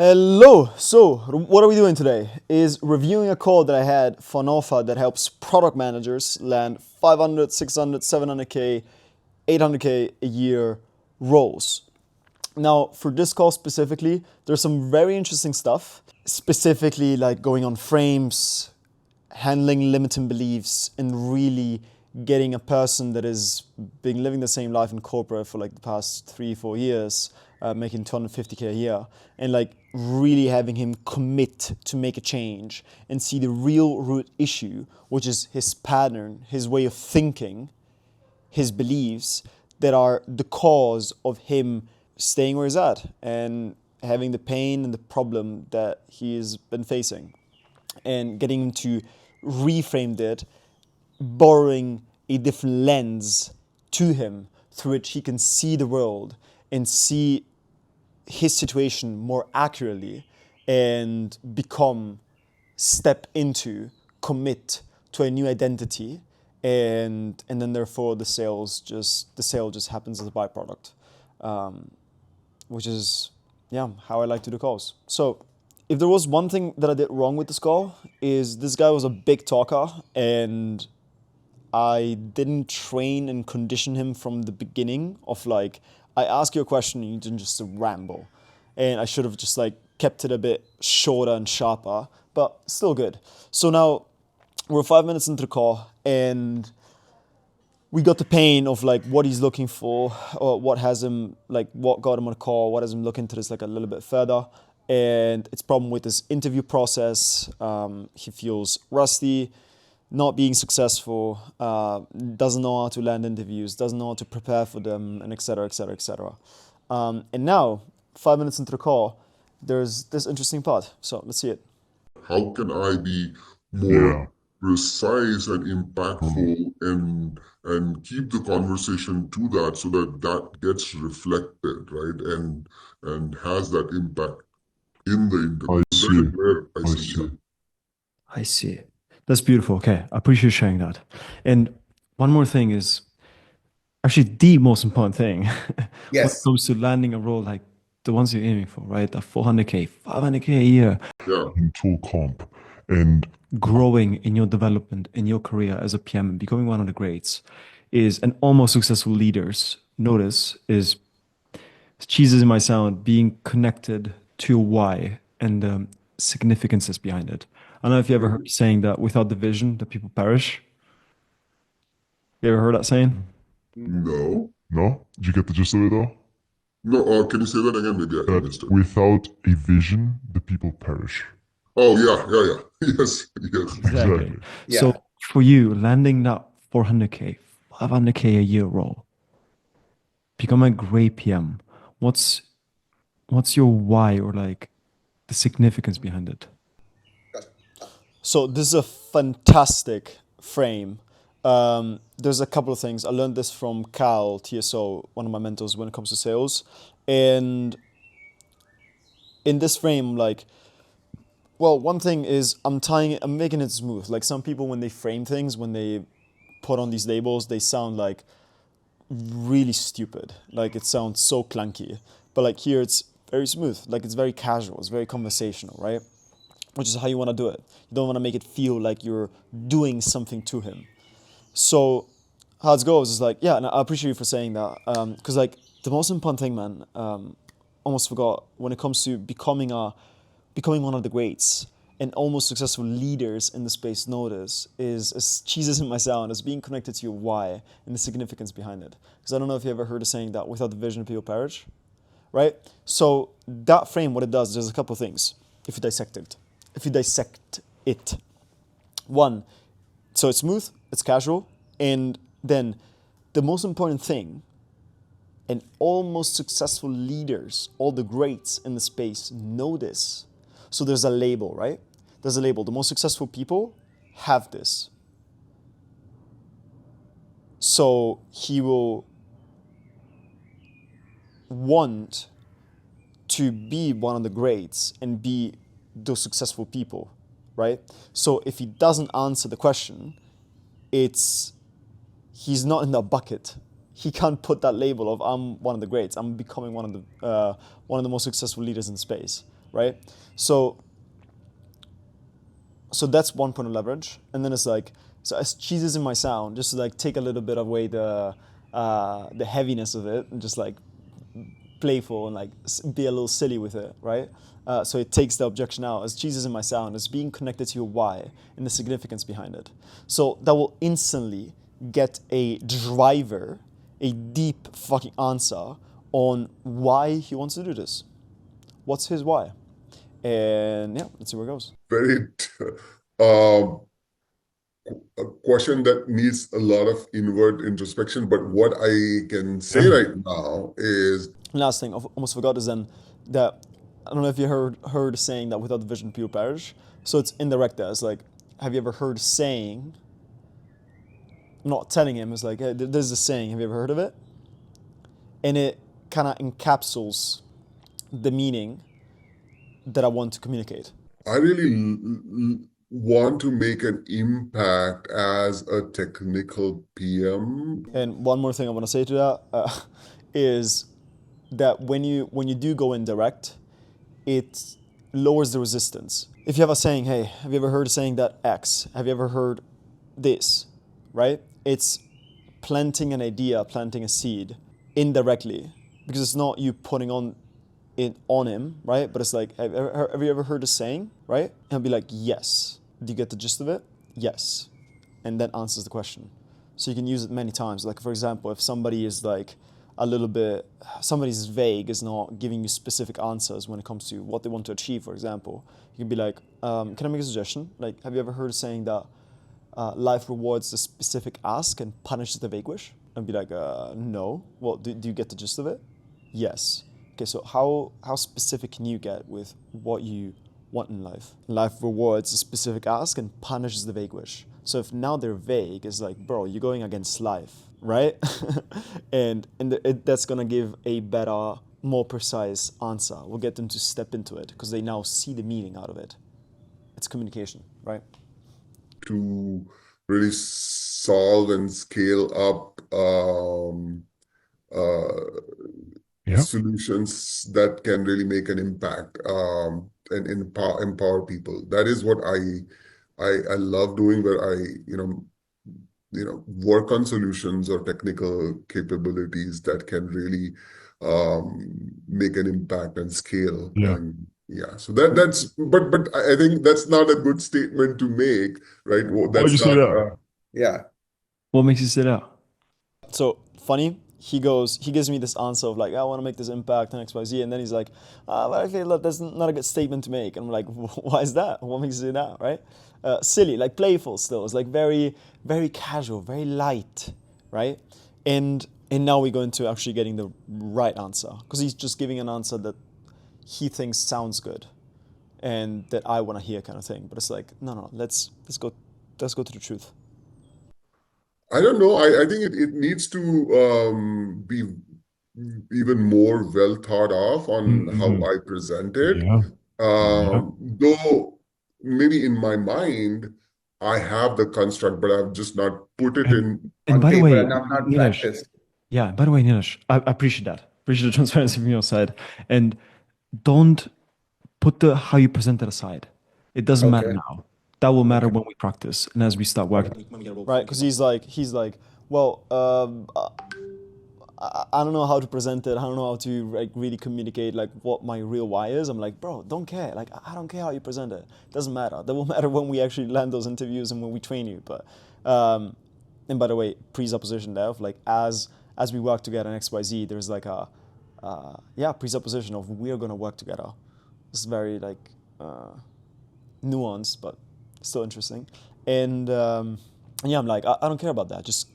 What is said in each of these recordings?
Hello. So, what are we doing today? Is reviewing a call that I had for an offer that helps product managers land 500, 600, 700k, 800k a year roles. Now, for this call specifically, there's some very interesting stuff, specifically like going on frames, handling limiting beliefs, and really getting a person that has been living the same life in corporate for like the past 3, 4 years, making 250k a year, and like really having him commit to make a change and see the real root issue, which is his pattern, his way of thinking, his beliefs that are the cause of him staying where he's at and having the pain and the problem that he's been facing, and getting him to reframe it, borrowing a different lens to him through which he can see the world and see his situation more accurately and step into, commit to a new identity, and then therefore the sale just happens as a byproduct, which is how I like to do calls. So if there was one thing that I did wrong with this call, is this guy was a big talker and I didn't train and condition him from the beginning of like, I ask you a question and you didn't just ramble. And I should have just like kept it a bit shorter and sharper, but still good. So now we're 5 minutes into the call and we got the pain of like what he's looking for, or what got him on the call, what has him look into this like a little bit further. And it's problem with his interview process. He feels rusty, not being successful, doesn't know how to land interviews, doesn't know how to prepare for them, and et cetera, et cetera, et cetera. And now, 5 minutes into the call, there's this interesting part. So let's see it. How can I be more precise and impactful and keep the conversation to that so that that gets reflected, right? And has that impact in the interview. I That is see. where I I see that. see. I see. That's beautiful. Okay. I appreciate you sharing that. And one more thing is actually the most important thing when it Yes. comes to landing a role like the ones you're aiming for, right? The 400K, 500K a year, Yeah. in tool comp, and growing in your development, in your career as a PM and becoming one of the greats is an almost successful leaders notice is cheeses in my sound being connected to why and the significances behind it. I don't know if you ever heard saying that without the vision, the people perish. You ever heard that saying? No. No? Did you get the gist of it though? No, can you say that again? Maybe I That missed it. without a vision, the people perish. Oh, yeah. Yes, yes. Exactly. Yeah. So for you, landing that 400K, 500K a year role, become a great PM. What's what's your why or like the significance behind it? So this is a fantastic frame. There's a couple of things. I learned this from Cal TSO, one of my mentors when it comes to sales. And in this frame, like, well, one thing is I'm making it smooth. Like some people, when they frame things, when they put on these labels, they sound like really stupid. Like it sounds so clunky. But like here, it's very smooth. Like it's very casual. It's very conversational, right? Which is how you want to do it. You don't want to make it feel like you're doing something to him. So how it goes is like, yeah, and I appreciate you for saying that. Because like the most important thing, man, almost forgot when it comes to becoming one of the greats and almost successful leaders in the space notice is, as cheeses in my sound, is being connected to your why and the significance behind it. Because I don't know if you ever heard of saying that without the vision, people perish, right? So that frame, what it does, there's a couple of things. If you dissect it, one, so it's smooth, it's casual, and then the most important thing, and almost successful leaders, all the greats in the space know this. So there's a label, right? There's a label. The most successful people have this. So he will want to be one of the greats and be those successful people, right? So if he doesn't answer the question, he's not in that bucket. He can't put that label of I'm one of the greats. I'm becoming one of the most successful leaders in space, right? So that's one point of leverage, and then it's like, so as cheeses in my sound, just to like take a little bit away the heaviness of it, and just like playful and like be a little silly with it, right? So it takes the objection out. As cheeses in my sound, as being connected to your why and the significance behind it. So that will instantly get a driver, a deep fucking answer on why he wants to do this. What's his why? And yeah, let's see where it goes. Very um, a question that needs a lot of inward introspection. But what I can say Yeah. right now is, Last thing I almost forgot is then that I don't know if you heard saying that without the vision people perish. So it's indirect there. It's like, have you ever heard saying, not telling him, it's like, hey, there's a saying, have you ever heard of it? And it kind of encapsulates the meaning that I want to communicate. I really want to make an impact as a technical PM. And one more thing I want to say to that is that when you do go indirect, it lowers the resistance. If you have a saying, hey, have you ever heard a saying that X? Have you ever heard this? Right? It's planting an idea, planting a seed indirectly, because it's not you putting on it on him, right? But it's like, have you ever heard a saying, right? And he'll be like, yes. Do you get the gist of it? Yes. And that answers the question. So you can use it many times. Like, for example, if somebody is like a little bit, somebody's vague, is not giving you specific answers when it comes to what they want to achieve, for example, you can be like, can I make a suggestion? Like, have you ever heard a saying that life rewards the specific ask and punishes the vague wish? And be like, no. Well, do you get the gist of it? Yes. Okay, so how specific can you get with what you want in life? Life rewards a specific ask and punishes the vague wish. So if now they're vague, it's like, bro, you're going against life, right? That's gonna give a better, more precise answer. We'll get them to step into it because they now see the meaning out of it. It's communication, right? To really solve and scale up Yeah. solutions that can really make an impact and empower people. That is what I love doing, where I work on solutions or technical capabilities that can really make an impact and scale. Yeah. And yeah, so that's but I think that's not a good statement to make, right? Well, Why'd you that's say not that? yeah. What makes you say that? So funny, he gives me this answer of like, I want to make this impact on XYZ, and then he's like, but I feel like that's not a good statement to make. And I'm like, why is that? What makes you say that, right? Silly, like playful still. It's like very, very casual, very light, right? And now we go into actually getting the right answer because he's just giving an answer that he thinks sounds good and that I want to hear, kind of thing. But it's like, no, let's go to the truth. I don't know. I think it needs to be even more well thought of on how Mm-hmm. I present it. Yeah. Yeah. Though maybe in my mind, I have the construct, but I've just not put it And in. and On by the paper way, and I've not Nilesh, practiced. yeah, by the way, Nilesh, I appreciate that. Appreciate the transparency from your side. And don't put the how you present it aside. It doesn't matter Okay. now. That will matter Okay. when we practice and as we start working. Right? Because he's like, well, I don't know how to present it. I don't know how to like really communicate like what my real why is. I'm like, bro, don't care. Like, I don't care how you present it. It doesn't matter. That will matter when we actually land those interviews and when we train you. But and by the way, presupposition there of like as we work together in XYZ, there's like a presupposition of we are gonna work together. It's very like nuanced, but still interesting. And yeah, I'm like, I don't care about that. Just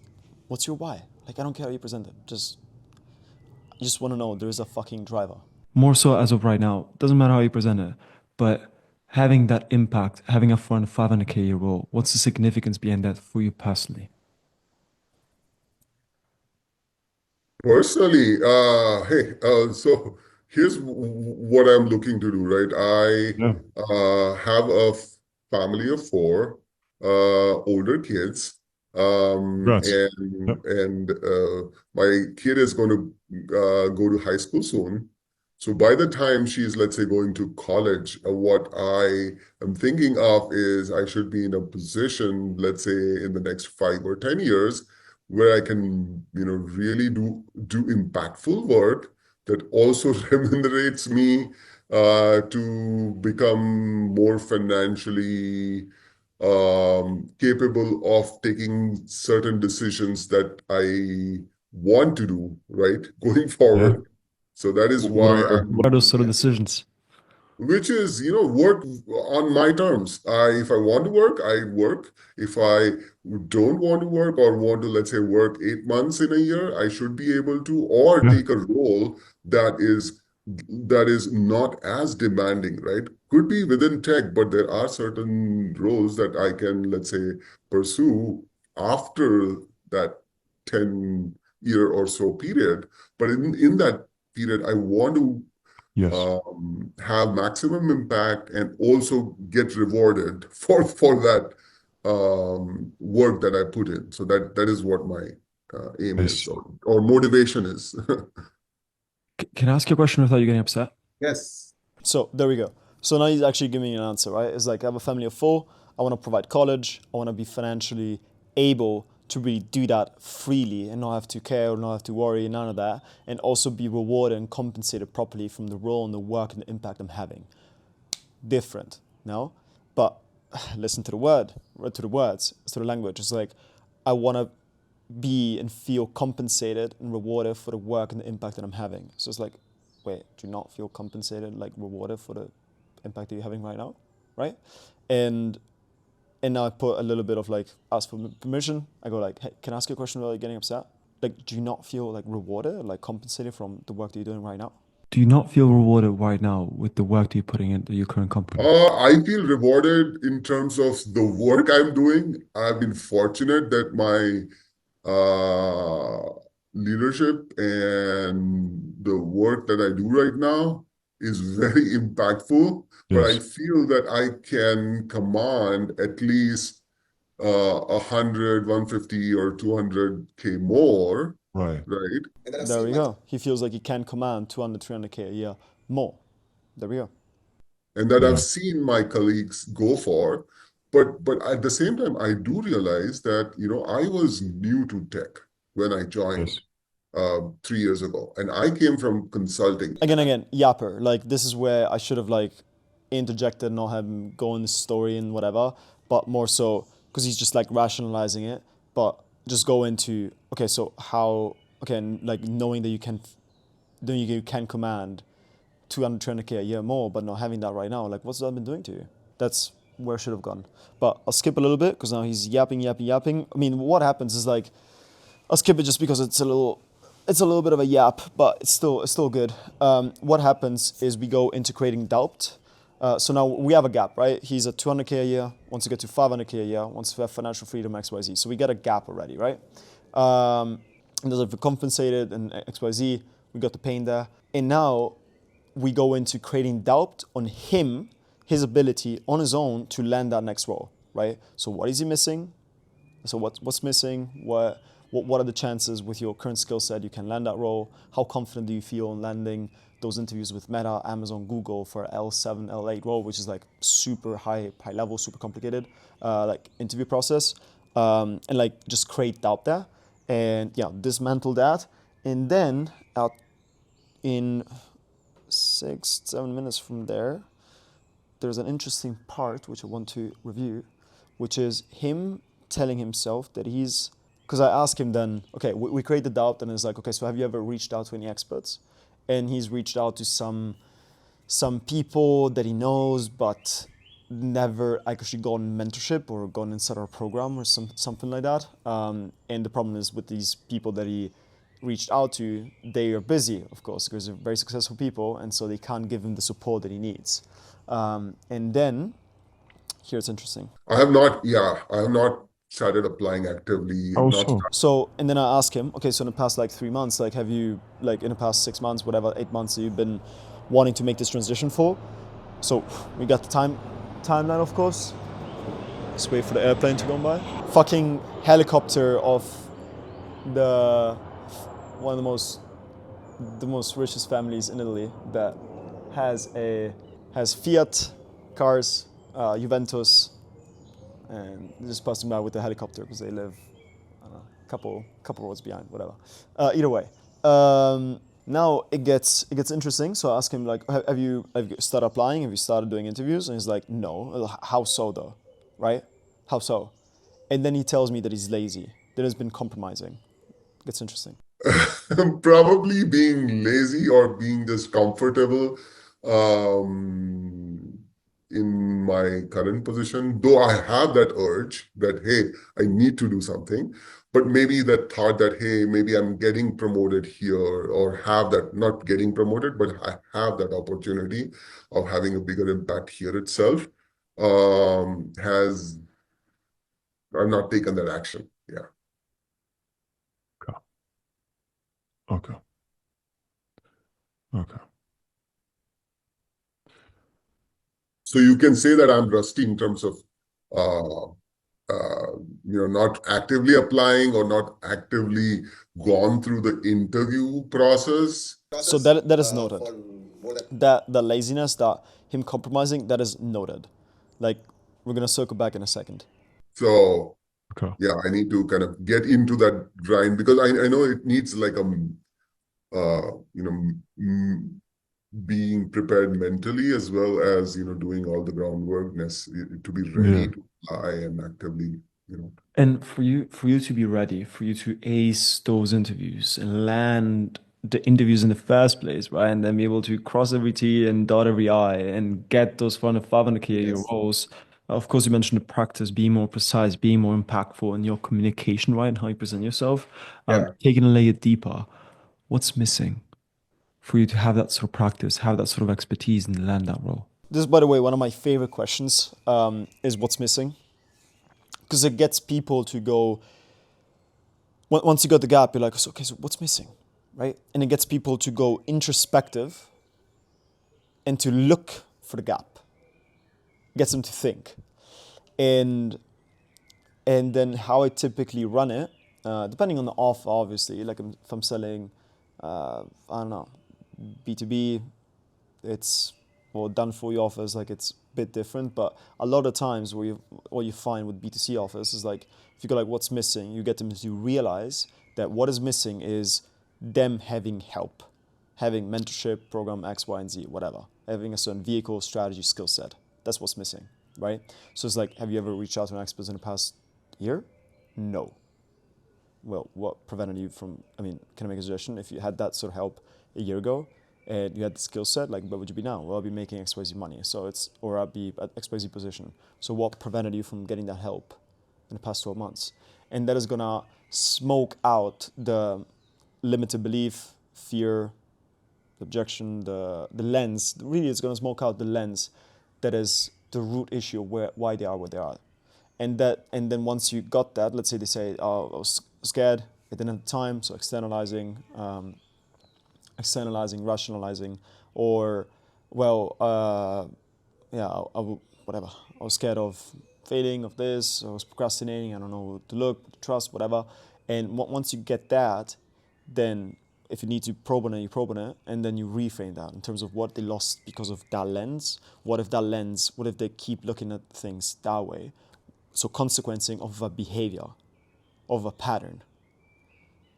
what's your why? Like, I don't care how you present it. I just want to know there's a fucking driver. More so as of right now, doesn't matter how you present it, but having that impact, having a fun 500K year role, what's the significance behind that for you personally? Personally, so here's what I'm looking to do, right? Yeah. I have a family of four, older kids, Congrats. Yep. and my kid is going to go to high school soon. So by the time she's, let's say, going to college, what I am thinking of is I should be in a position, let's say, in the next 5 or 10 years, where I can, really do impactful work that also remunerates me to become more financially capable of taking certain decisions that I want to do, right, going Yeah. forward. So that is why What are those I'm, sort of decisions? which is, work on my terms. If I want to work, I work. If I don't want to work or want to, let's say, work 8 months in a year, I should be able to, or Yeah. take a role that is not as demanding, right? Could be within tech, but there are certain roles that I can, let's say, pursue after that 10-year or so period. But in that period, I want to Yes. have maximum impact and also get rewarded for that work that I put in. So that is what my aim is, Yes. or motivation is. Can I ask you a question without you getting upset? Yes. So there we go. So now he's actually giving me an answer, right? It's like I have a family of four. I want to provide college. I want to be financially able to really do that freely and not have to care or not have to worry, none of that, and also be rewarded and compensated properly from the role and the work and the impact I'm having. Different, no? But listen to the to the words, to the language. It's like I want to be and feel compensated and rewarded for the work and the impact that I'm having. So it's like, wait, do you not feel compensated, like rewarded for the impact that you're having right now, right? And now I put a little bit of like ask for permission. I go like, hey, can I ask you a question without getting upset? Like, do you not feel like rewarded, like compensated from the work that you're doing right now? Do you not feel rewarded right now with the work that you're putting into your current company? I feel rewarded in terms of the work I'm doing. I've been fortunate that my leadership and the work that I do right now is very impactful, but I Yes. feel that I can command at least 100, 150, or 200K more, Right. right? There we go. He feels like he can command 200, 300K a year more. There we go. And that I've Yeah. seen my colleagues go for. But at the same time, I do realize that, I was new to tech when I joined Yes. 3 years ago, and I came from consulting. Again, yapper. Like this is where I should have like interjected, not have him go in the story and whatever, but more so because he's just like rationalizing it. But just go into okay, so how okay, and like knowing that you can command 200, 300K a year more, but not having that right now. Like, what's that been doing to you? That's where I should have gone. But I'll skip a little bit because now he's yapping. I mean, what happens is like I'll skip it just because it's a little bit of a yap, but it's still good. What happens is we go into creating doubt. So now we have a gap, right? He's at 200K a year, wants to get to 500K a year, wants to have financial freedom, XYZ. So we get a gap already, right? And there's like compensated and XYZ. We got the pain there. And now we go into creating doubt on him, his ability on his own to land that next role, right? So what is he missing? So what's missing? What are the chances with your current skill set you can land that role? How confident do you feel in landing those interviews with Meta, Amazon, Google for L7, L8 role, which is like super high level, super complicated, like interview process, and like just create doubt there, and yeah, dismantle that, and then out in 6-7 minutes from there, there's an interesting part which I want to review, which is him telling himself that he's, because I asked him then, okay, we create the doubt, and it's like, okay, so have you ever reached out to any experts? And he's reached out to some people that he knows, but never actually gotten mentorship or gone inside our program or something like that. And the problem is with these people that he reached out to, they are busy, of course, because they're very successful people, and so they can't give him the support that he needs. And then, here it's interesting. I have not started applying actively, How not so? So, and then I ask him, okay, so in the past like 3 months, like have you, like in the past 6 months, whatever, 8 months, you've been wanting to make this transition for? So we got the timeline, of course. Just wait for the airplane to go by. Fucking helicopter of one of the most the most richest families in Italy that has Fiat cars, Juventus, and they're just passing by with a helicopter because they live, I don't know, couple roads behind, whatever. Either way, now it gets interesting. So I ask him like, have you started applying? Have you started doing interviews? And he's like, no. How so though, right? How so? And then he tells me that he's lazy, that he's been compromising. It's interesting. Probably being lazy or being just comfortable in my current position, though I have that urge that, hey, I need to do something, but maybe that thought that, hey, maybe I'm getting promoted here or have that, not getting promoted, but I have that opportunity of having a bigger impact here itself, has, I've not taken that action. Yeah. Okay. Okay. Okay. So you can say that I'm rusty in terms of uh, not actively applying or not actively gone through the interview process. So that is noted. That the laziness, that him compromising, that is noted. Like, we're gonna circle back in a second. So Okay. yeah, I need to kind of get into that grind because I know it needs like uh, you know, being prepared mentally as well as doing all the groundwork necessary to be Yeah. ready to apply and actively you know. And for you to be ready, for you to ace those interviews and land the interviews in the first place, right? And then be able to cross every T and dot every I and get those 400, 500K a year Yes. roles. Of course, you mentioned the practice, being more precise, being more impactful in your communication, right? And how you present yourself. Yeah. Taking a layer deeper, what's missing for you to have that sort of practice, have that sort of expertise and land that role? This is, by the way, one of my favorite questions, is what's missing, because it gets people to go. Once you got the gap, you're like, okay, so what's missing, right? And it gets people to go introspective and to look for the gap. Gets them to think, and then how I typically run it, depending on the offer, obviously. Like if I'm selling, I don't know, B2B, it's well done for you offers, like it's a bit different. But a lot of times what you find with B2C offers is like, if you go like what's missing, you get them to realize that what is missing is them having help, having mentorship, program X, Y, and Z, whatever, having a certain vehicle, strategy, skill set. That's what's missing, right? So it's like, have you ever reached out to an expert in the past year? No. Well, what prevented you from, I mean, can I make a suggestion? If you had that sort of help a year ago and you had the skill set, like, where would you be now? Well, I'll be making XYZ money. So or I'll be at XYZ position. So what prevented you from getting that help in the past 12 months? And that is gonna smoke out the limited belief, fear, the objection, the lens. Really, it's gonna smoke out the lens that is the root issue of why they are where they are. And then once you got that, let's say they say, oh, I was scared, I didn't have time, so externalizing, rationalizing, or well, yeah, whatever. I was scared of failing, of this. I was procrastinating. I don't know who to look, to trust, whatever. And once you get that, then if you need to probe on it, you probe on it, and then you reframe that in terms of what they lost because of that lens. What if they keep looking at things that way? So consequencing of a behavior, of a pattern.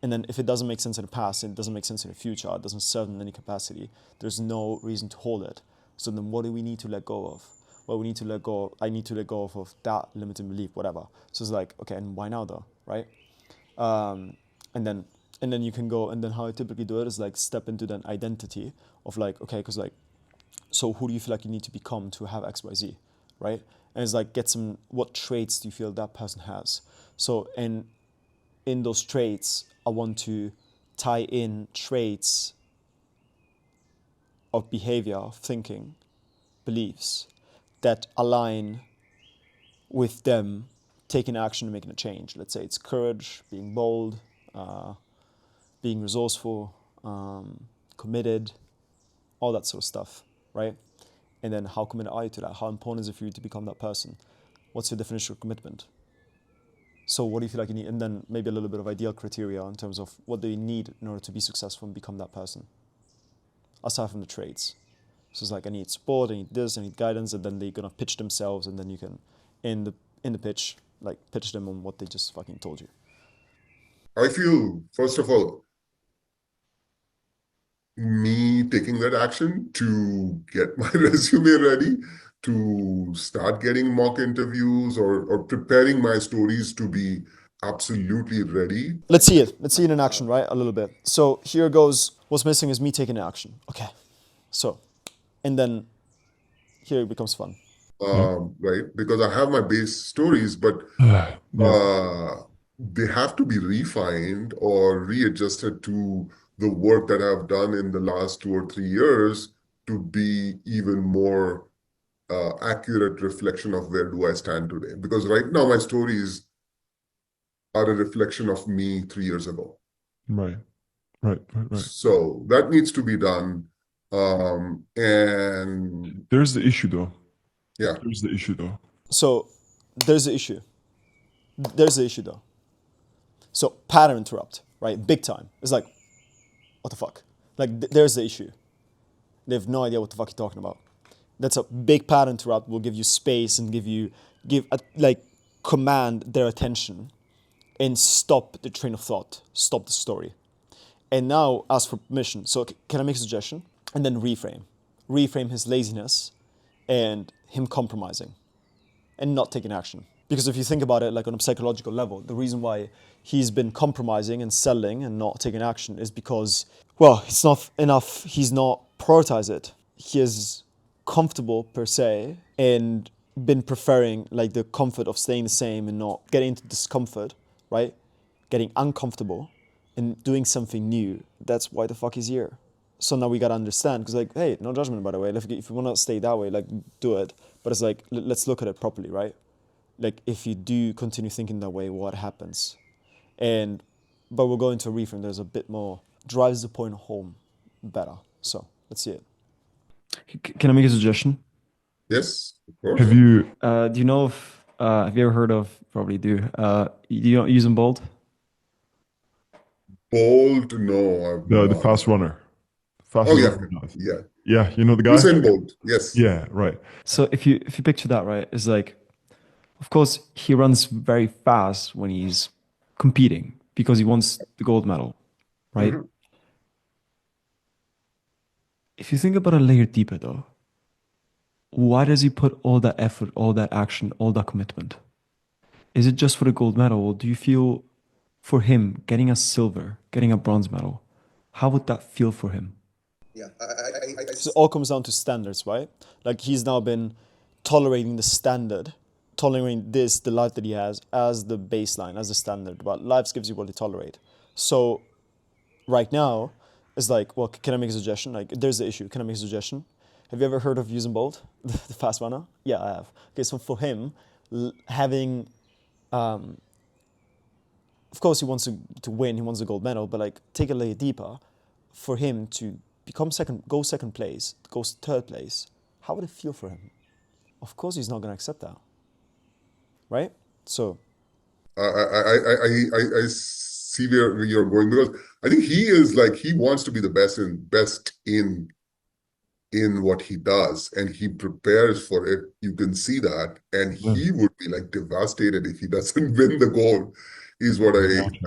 And then if it doesn't make sense in the past, it doesn't make sense in the future, it doesn't serve in any capacity, there's no reason to hold it. So then what do we need to let go of? Well, I need to let go of that limiting belief, whatever. So it's like, okay, and why now though, right? And then you can go, and then how I typically do it is like step into that identity of like, okay, because like, so who do you feel like you need to become to have XYZ, right? And it's like, what traits do you feel that person has? So, and in those traits, I want to tie in traits of behavior, of thinking, beliefs that align with them taking action and making a change. Let's say it's courage, being bold, being resourceful, committed, all that sort of stuff, right? And then how committed are you to that? How important is it for you to become that person? What's your definition of commitment? So what do you feel like you need? And then maybe a little bit of ideal criteria in terms of what do you need in order to be successful and become that person, aside from the traits. So it's like, I need support, I need this, I need guidance, and then they're gonna pitch themselves, and then you can, in the pitch, like pitch them on what they just fucking told you. I feel, first of all, me taking that action to get my resume ready, to start getting mock interviews or preparing my stories to be absolutely ready. Let's see it. Let's see it in action, right? A little bit. So here goes. What's missing is me taking action. Okay. So, and then here it becomes fun. Right? Because I have my base stories, but Yeah. they have to be refined or readjusted to the work that I've done in the last 2 or 3 years to be even more accurate reflection of where do I stand today. Because right now my stories are a reflection of me 3 years ago. Right. Right. So that needs to be done. And There's the issue though. yeah, So there's the issue. There's the issue though. So pattern interrupt, right? Big time. It's like, what the fuck? Like there's the issue. They have no idea what the fuck you're talking about. That's a big pattern interrupt. Will give you space and command their attention, and stop the train of thought, stop the story, and now ask for permission. So can I make a suggestion? And then reframe his laziness and him compromising and not taking action. Because if you think about it, like on a psychological level, the reason why he's been compromising and selling and not taking action is because, well, it's not enough. He's not prioritized it. He is comfortable per se and been preferring like the comfort of staying the same and not getting into discomfort, right? Getting uncomfortable and doing something new. That's why the fuck he's here. So now we gotta understand, because like, hey, no judgment by the way. If you wanna stay that way, like do it. But it's like, let's look at it properly, right? Like if you do continue thinking that way, what happens? But we'll go into a reframe. There's a bit more, drives the point home better. So let's see it. Can I make a suggestion? yes, of course. Do you know if have you ever heard of, probably do you know Usain Bolt? Bolt, no, I've The not. fast runner. Oh yeah, yeah. Yeah, you know the guy? Usain Bolt, yes. Yeah, right. So if you picture that, right, it's like, of course, he runs very fast when he's competing because he wants the gold medal, right? Mhm. If you think about a layer deeper, though, why does he put all that effort, all that action, all that commitment? Is it just for the gold medal, or do you feel for him getting a silver, getting a bronze medal? How would that feel for him? Yeah, So it all comes down to standards, right? Like he's now been tolerating the standard, tolerating this, the life that he has, as the baseline, as the standard. But life gives you what you tolerate. So right now, it's like, well, can I make a suggestion? Like, there's the issue. Can I make a suggestion? Have you ever heard of Usain Bolt, the fast runner? Yeah, I have. Okay, so for him, having, of course, he wants to win. He wants the gold medal. But like, take a layer deeper. For him to become go second place, go third place, how would it feel for him? Of course, he's not going to accept that, right? So I see where you're going, because I think he is like, he wants to be the best in what he does, and he prepares for it. You can see that, and he would be like devastated if he doesn't win the gold. Is what Exactly.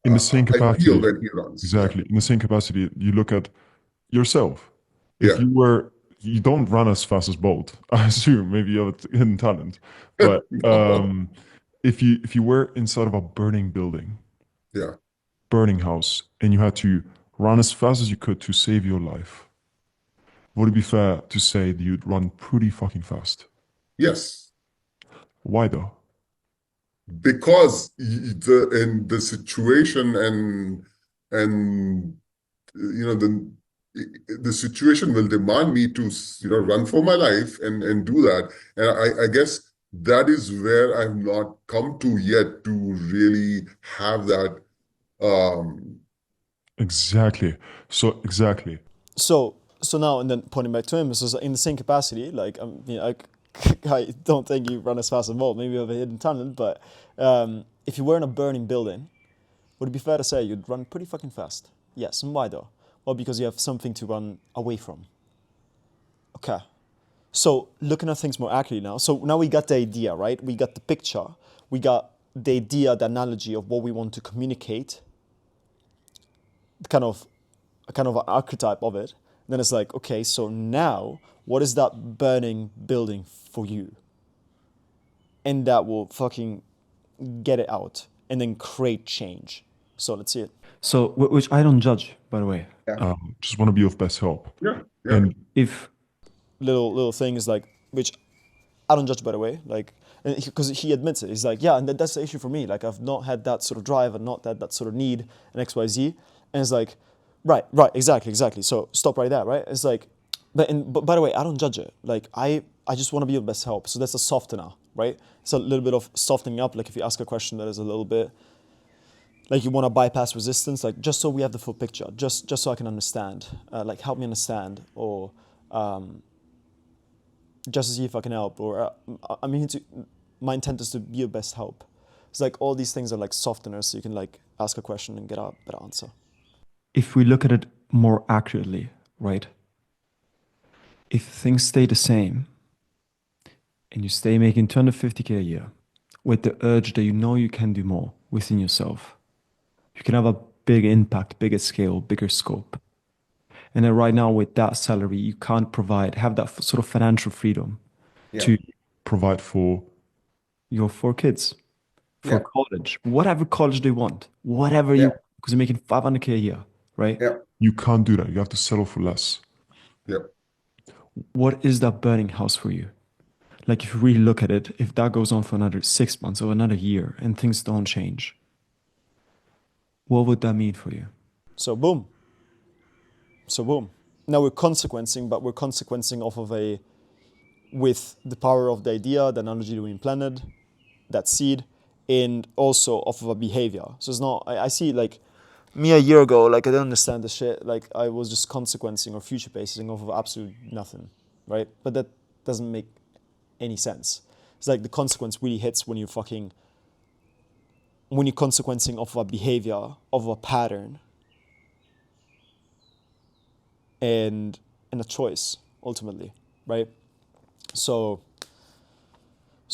In the same I feel capacity, when he runs. exactly. In the same capacity, you look at yourself. If Yeah. you don't run as fast as Bolt, I assume maybe you have a hidden talent. But No. if you were inside of a burning building, Yeah. burning house, and you had to run as fast as you could to save your life, would it be fair to say that you'd run pretty fucking fast? Yes. Why though? Because the situation and the situation will demand me to run for my life and do that. And I guess that is where I've not come to yet, to really have that. Exactly. So now, and then pointing back to him, so in the same capacity, like I don't think you run as fast as Bolt. Maybe you have a hidden talent, but if you were in a burning building, would it be fair to say you'd run pretty fucking fast? Yes, and why though? Well, because you have something to run away from. Okay. So looking at things more accurately now. So now we got the idea, right? We got the picture. We got the idea, the analogy of what we want to communicate. Kind of an archetype of it. And then it's like, okay, so now what is that burning building for you? And that will fucking get it out and then create change. So let's see it. So, which I don't judge, by the way. Just want to be of best help. Yeah. And if Little things like, which I don't judge, by the way, like, because he admits it. He's like, yeah, and that's the issue for me. Like, I've not had that sort of drive and not that sort of need and X, Y, Z. And it's like, right, exactly. So stop right there, right? It's like, but by the way, I don't judge it. Like, I just want to be of best help. So that's a softener, right? It's a little bit of softening up. Like, if you ask a question that is a little bit, like you want to bypass resistance, like just so we have the full picture, just so I can understand, like help me understand, or just to see if I can help, or my intent is to be your best help. It's like all these things are like softeners, so you can like ask a question and get a better answer. if we look at it more accurately, right? If things stay the same and you stay making 250K a year with the urge that you know you can do more within yourself, you can have a big impact, bigger scale, bigger scope. And then right now with that salary, you can't have that sort of financial freedom to Provide for your 4 kids for college, whatever college they want, whatever you, because you're making 500K a year, right? you can't do that. You have to settle for less. What is that burning house for you? Like if you really look at it, if that goes on for another 6 months or another year and things don't change, what would that mean for you? So boom. Now we're consequencing, but we're consequencing off of with the power of the idea, the analogy that we implanted, that seed, and also off of a behavior. So it's not, I see like me a year ago, like I didn't understand the shit. Like I was just consequencing or future pacing off of absolute nothing, right? But that doesn't make any sense. It's like the consequence really hits when you're consequencing off of a behavior, of a pattern, and a choice ultimately, right? So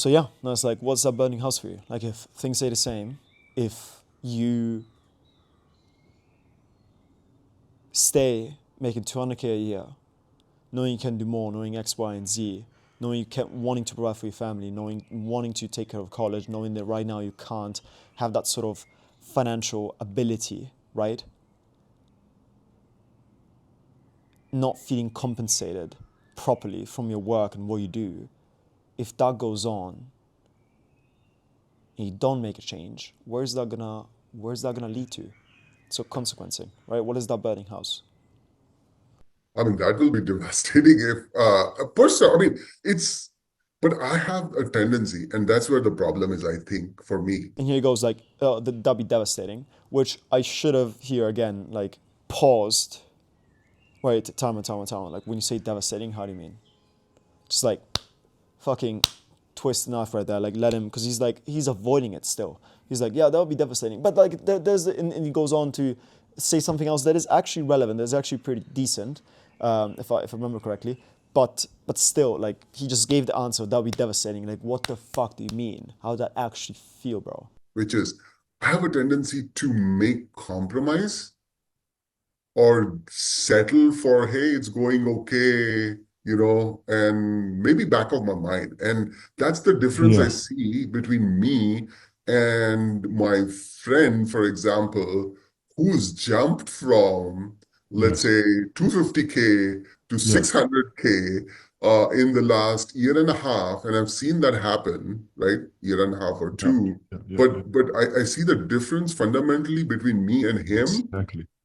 yeah, no, it's like, what's that burning house for you? Like if things stay the same, if you stay making 200K a year, knowing you can do more, knowing X, Y, and Z, knowing you kept wanting to provide for your family, wanting to take care of college, knowing that right now you can't have that sort of financial ability, right? Not feeling compensated properly from your work and what you do, if that goes on and you don't make a change, where's that gonna lead to? So consequencing, right? What is that burning house? I mean, that will be devastating if a person, I mean, but I have a tendency, and that's where the problem is, I think, for me. And here he goes, like, that'd be devastating, which I should have here again, like, paused. Wait, time. Like, when you say devastating, how do you mean? Just like, fucking twist the knife right there, like, let him, because he's avoiding it still. He's like, yeah, that would be devastating. But, like, and he goes on to say something else that is actually relevant, that's actually pretty decent, if I remember correctly. But still, like, he just gave the answer, that would be devastating. Like, what the fuck do you mean? How would that actually feel, bro? Which is, I have a tendency to make compromise or settle for, hey, it's going okay, and maybe back of my mind. And that's the difference I see between me and my friend, for example, who's jumped from, let's say, 250K to 600K in the last year and a half. And I've seen that happen, right? Year and a half or two. But I see the difference fundamentally between me and him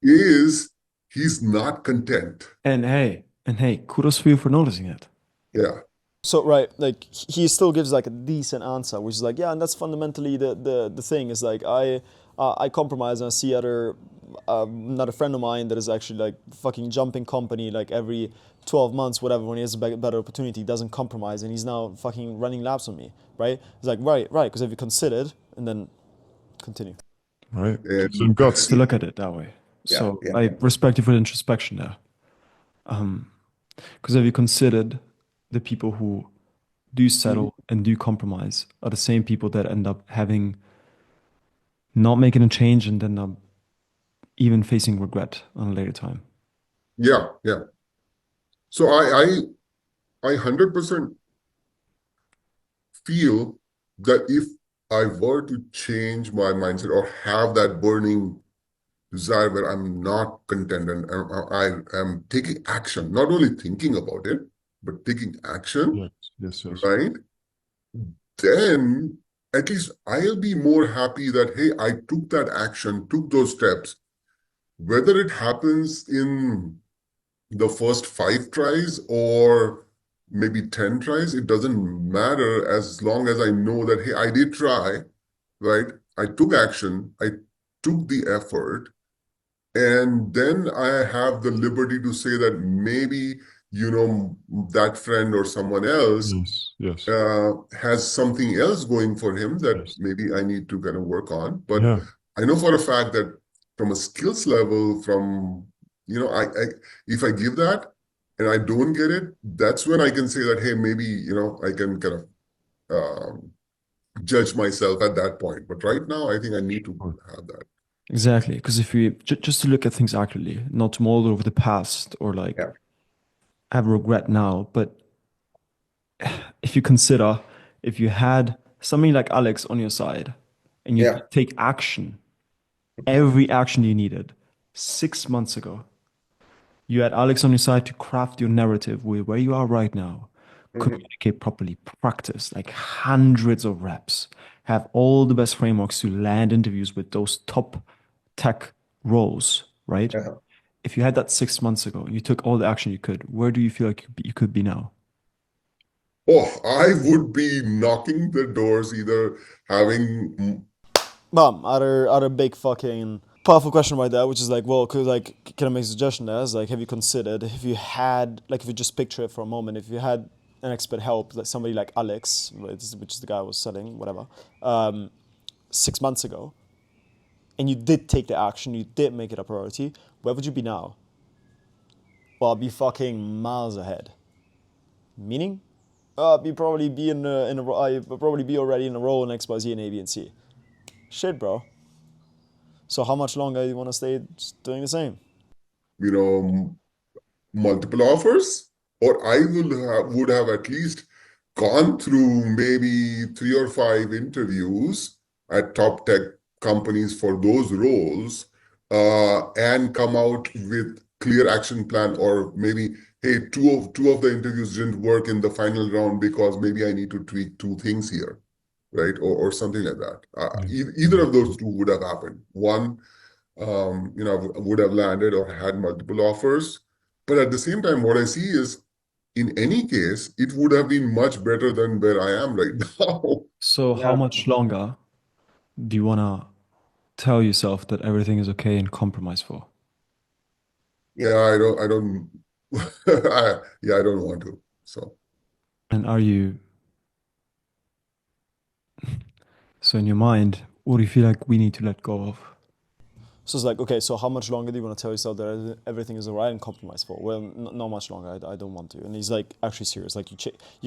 is he's not content. And hey, kudos for you for noticing it. Yeah. So, right, like, he still gives, like, a decent answer, which is like, yeah, and that's fundamentally the thing, is like, I compromise, and I see another friend of mine that is actually, like, fucking jumping company, like, every 12 months, whatever, when he has a better opportunity, he doesn't compromise, and he's now fucking running laps on me, right? It's like, right, because if you considered, and then Continue. right? And Gives them guts. To look at it that way. Yeah, So yeah. I respect you for the introspection there. Because have you considered the people who do settle and do compromise are the same people that end up having not making a change and then even facing regret on a later time? yeah, yeah. So I 100% feel that if I were to change my mindset or have that burning desire where I'm not content and I am taking action, not only thinking about it, but taking action, Yes, yes, yes. right? Then at least I'll be more happy that, hey, I took that action, took those steps, whether it happens in the first 5 tries or maybe 10 tries, it doesn't matter as long as I know that, hey, I did try, right? I took action, I took the effort, and then I have the liberty to say that maybe, that friend or someone else Yes, yes, has something else going for him that yes. maybe I need to kind of work on. But Yeah, I know for a fact that from a skills level, from I if I give that and I don't get it, that's when I can say that, hey, maybe I can kind of judge myself at that point. But right now, I think I need to sure. have that. Exactly. Because if we just to look at things accurately, not to mull over the past or like Yeah. have regret now, but if you consider if you had somebody like Alex on your side and you Yeah. take action, every action you needed 6 months ago, you had Alex on your side to craft your narrative with where you are right now, communicate properly, practice like hundreds of reps, have all the best frameworks to land interviews with those top tech roles, right? Uh-huh. If you had that 6 months ago and you took all the action you could, where do you feel like you could be now? Oh, I would be knocking the doors, either having Bam, other big fucking powerful question right there, which is like, well, could like, can I make a suggestion there? Is like, have you considered if you had, like, if you just picture it for a moment, if you had an expert help, like somebody like Alex, right, which is the guy I was selling, whatever, 6 months ago, and you did take the action, you did make it a priority, where would you be now? Well, I'd be fucking miles ahead. Meaning, I'd probably be I'd probably be already in a role in X, Y, Z, and A, B, and C. Shit, bro. So how much longer do you want to stay doing the same? you know multiple offers, or I would have at least gone through maybe 3 or 5 interviews at top tech companies for those roles, and come out with clear action plan, or maybe, hey, two of the interviews didn't work in the final round because maybe I need to tweak 2 things here, right? Or something like that. Yeah, Either yeah, of those two would have happened. One, would have landed or had multiple offers. But at the same time, what I see is, in any case, it would have been much better than where I am right now. So how Yeah. much longer do you want to tell yourself that everything is okay and compromise for? Yeah, I don't, I don't want to. So And are you, so in your mind, what do you feel like we need to let go of? So it's like, okay, so how much longer do you want to tell yourself that everything is alright and compromise for? Well, not much longer. I don't want to. And he's like actually serious. Like you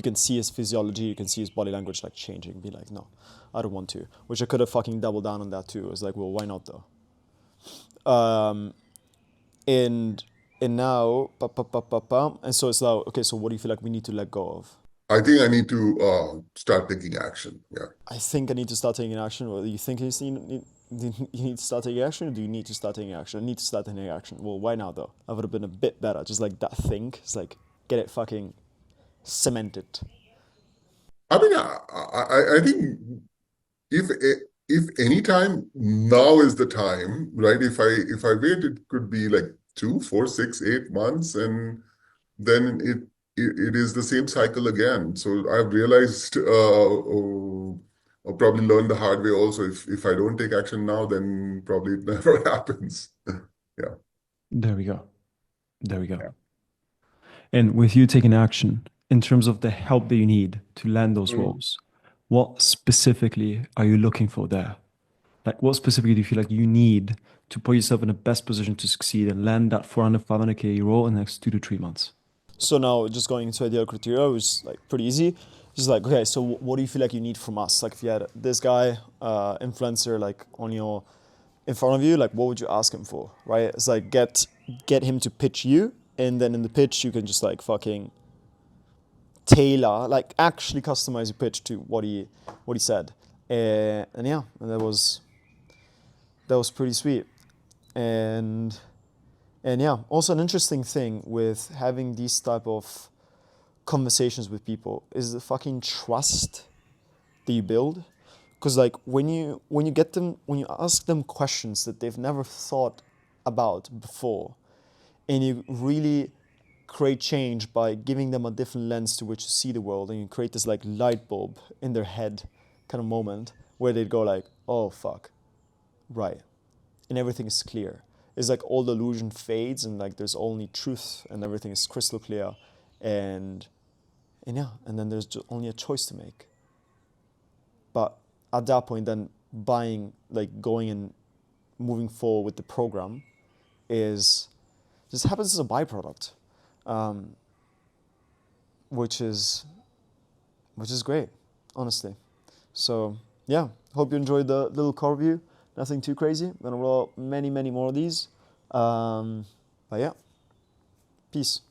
can see his physiology, you can see his body language like changing. Be like, no, I don't want to. Which I could have fucking doubled down on that too. It's like, well, why not though? And now, and so it's like, okay, so what do you feel like we need to let go of? I think I need to start taking action. Yeah. I think I need to start taking action. Well, you think you need to start taking action, or do you need to start taking action? I need to start taking action. Well, why now though? I would have been a bit better. Just like that think. It's like get it fucking cemented. I mean, I think if if any time, now is the time, right? If I wait, it could be like 2, 4, 6, 8 months, and then it is the same cycle again. So I've realized, I'll probably learn the hard way also. If I don't take action now, then probably it never happens. Yeah. There we go. There we go. Yeah. And with you taking action, in terms of the help that you need to land those roles, what specifically are you looking for there? Like, what specifically do you feel like you need to put yourself in the best position to succeed and land that 400, 500K role in the next 2 to 3 months? So now just going into ideal criteria, which is like pretty easy. Just like, okay, so what do you feel like you need from us? Like if you had this guy, influencer, like in front of you, like what would you ask him for, right? It's like get him to pitch you, and then in the pitch you can just like fucking tailor, like actually customize your pitch to what he said, and yeah, and that was pretty sweet, and yeah, also an interesting thing with having these type of conversations with people is the fucking trust that you build. Because like when you ask them questions that they've never thought about before, and you really create change by giving them a different lens to which to see the world, and you create this like light bulb in their head kind of moment where they'd go like, oh fuck, right, and everything is clear. It's like all the illusion fades, and like there's only truth, and everything is crystal clear, and yeah, and then there's just only a choice to make. But at that point, then buying, like going and moving forward with the program, is just happens as a byproduct, which is great, honestly. So yeah, hope you enjoyed the little car review. Nothing too crazy. I'm gonna roll out many more of these. But yeah, peace.